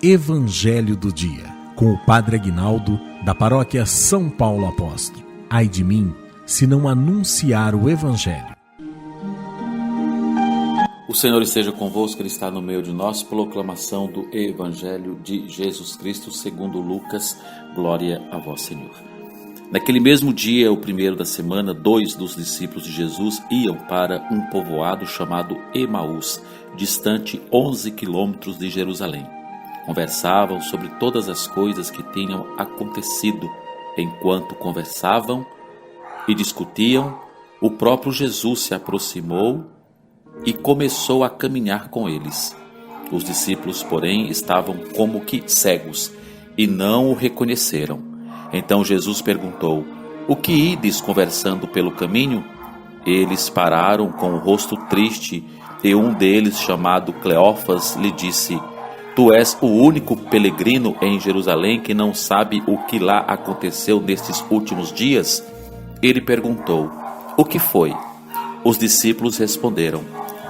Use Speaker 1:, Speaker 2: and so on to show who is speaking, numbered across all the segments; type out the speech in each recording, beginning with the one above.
Speaker 1: Evangelho do Dia, com o Padre Aguinaldo, da Paróquia São Paulo Apóstolo. Ai de mim, se não anunciar o Evangelho.
Speaker 2: O Senhor esteja convosco, Ele está no meio de nós. Proclamação do Evangelho de Jesus Cristo segundo Lucas. Glória a vós, Senhor. Naquele mesmo dia, o primeiro da semana, 2 dos discípulos de Jesus iam para um povoado chamado Emaús, distante 11 quilômetros de Jerusalém. Conversavam sobre todas as coisas que tinham acontecido. Enquanto conversavam e discutiam, o próprio Jesus se aproximou e começou a caminhar com eles. Os discípulos, porém, estavam como que cegos e não o reconheceram. Então Jesus perguntou: "O que ides conversando pelo caminho?" Eles pararam com o rosto triste e um deles, chamado Cleófas, lhe disse: "Tu és o único peregrino em Jerusalém que não sabe o que lá aconteceu nestes últimos dias?" Ele perguntou: "O que foi?" Os discípulos responderam: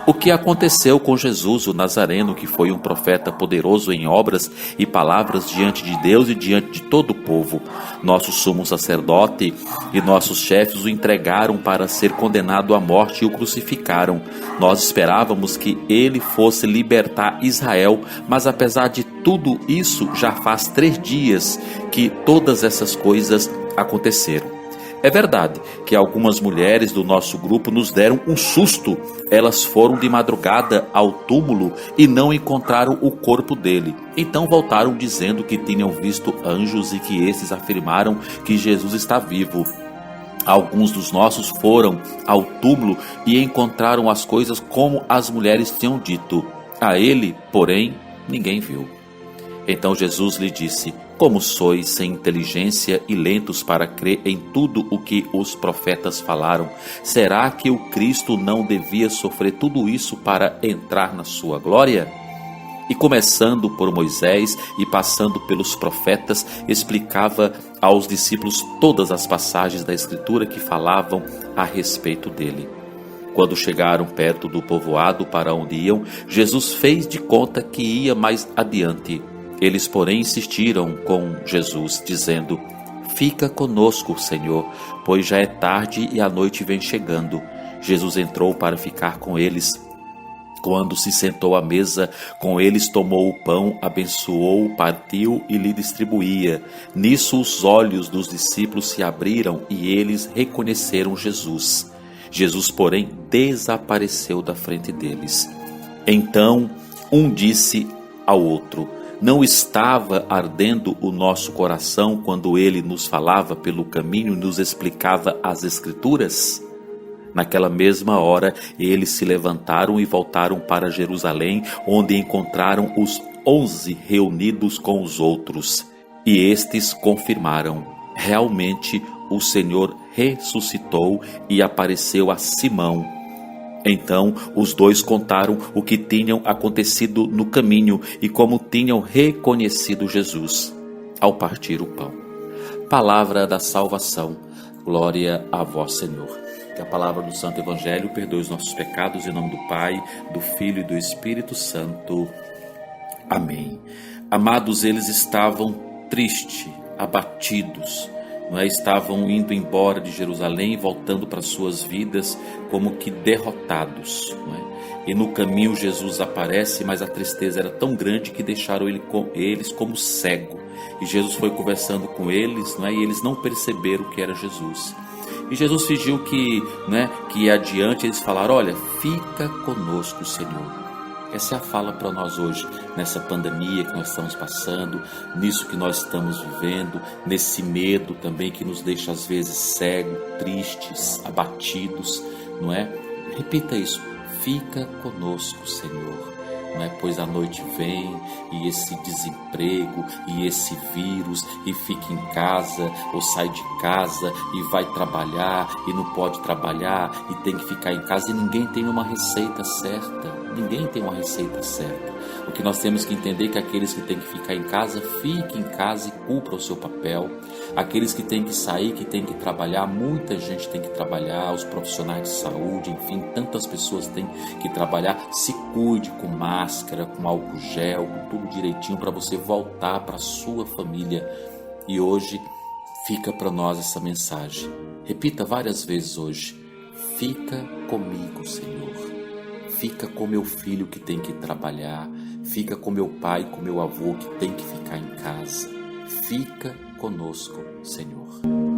Speaker 2: "O que aconteceu com Jesus, o Nazareno, que foi um profeta poderoso em obras e palavras diante de Deus e diante de todo o povo. Nosso sumo sacerdote e nossos chefes o entregaram para ser condenado à morte e o crucificaram. Nós esperávamos que ele fosse libertar Israel, mas apesar de tudo isso, já faz 3 dias que todas essas coisas aconteceram. É verdade que algumas mulheres do nosso grupo nos deram um susto. Elas foram de madrugada ao túmulo e não encontraram o corpo dele. Então voltaram dizendo que tinham visto anjos e que esses afirmaram que Jesus está vivo. Alguns dos nossos foram ao túmulo e encontraram as coisas como as mulheres tinham dito. A ele, porém, ninguém viu." Então Jesus lhe disse: "Como sois sem inteligência e lentos para crer em tudo o que os profetas falaram? Será que o Cristo não devia sofrer tudo isso para entrar na sua glória?" E começando por Moisés e passando pelos profetas, explicava aos discípulos todas as passagens da Escritura que falavam a respeito dele. Quando chegaram perto do povoado para onde iam, Jesus fez de conta que ia mais adiante. Eles, porém, insistiram com Jesus, dizendo: "Fica conosco, Senhor, pois já é tarde e a noite vem chegando." Jesus entrou para ficar com eles. Quando se sentou à mesa com eles, tomou o pão, abençoou, partiu e lhe distribuía. Nisso os olhos dos discípulos se abriram e eles reconheceram Jesus. Jesus, porém, desapareceu da frente deles. Então um disse ao outro: "Não estava ardendo o nosso coração quando ele nos falava pelo caminho e nos explicava as Escrituras?" Naquela mesma hora, eles se levantaram e voltaram para Jerusalém, onde encontraram os 11 reunidos com os outros. E estes confirmaram: realmente o Senhor ressuscitou e apareceu a Simão. Então os dois contaram o que tinham acontecido no caminho e como tinham reconhecido Jesus ao partir o pão. Palavra da salvação. Glória a vós, Senhor. Que a palavra do Santo Evangelho perdoe os nossos pecados, em nome do Pai, do Filho e do Espírito Santo. Amém. Amados, eles estavam tristes, abatidos, estavam indo embora de Jerusalém, voltando para suas vidas como que derrotados. E no caminho Jesus aparece, mas a tristeza era tão grande que deixaram eles como cego. E Jesus foi conversando com eles, e eles não perceberam que era Jesus. E Jesus fingiu que ia adiante. Eles falaram: "Olha, fica conosco, Senhor." Essa é a fala para nós hoje, nessa pandemia que nós estamos passando, nisso que nós estamos vivendo, nesse medo também que nos deixa às vezes cegos, tristes, abatidos, não é? Repita isso: "Fica conosco, Senhor." né? Pois a noite vem e esse desemprego e esse vírus, e fica em casa ou sai de casa e vai trabalhar e não pode trabalhar e tem que ficar em casa, e ninguém tem uma receita certa. Ninguém tem uma receita certa. O que nós temos que entender é que aqueles que têm que ficar em casa, fiquem em casa e cumpram o seu papel. Aqueles que têm que sair, que têm que trabalhar, muita gente tem que trabalhar, os profissionais de saúde, enfim, tantas pessoas têm que trabalhar. Se cuide com máscara, com álcool gel, com tudo direitinho para você voltar para a sua família. E hoje fica para nós essa mensagem. Repita várias vezes hoje: fica comigo, Senhor. Fica com meu filho que tem que trabalhar. Fica com meu pai, com meu avô que tem que ficar em casa. Fica conosco, Senhor.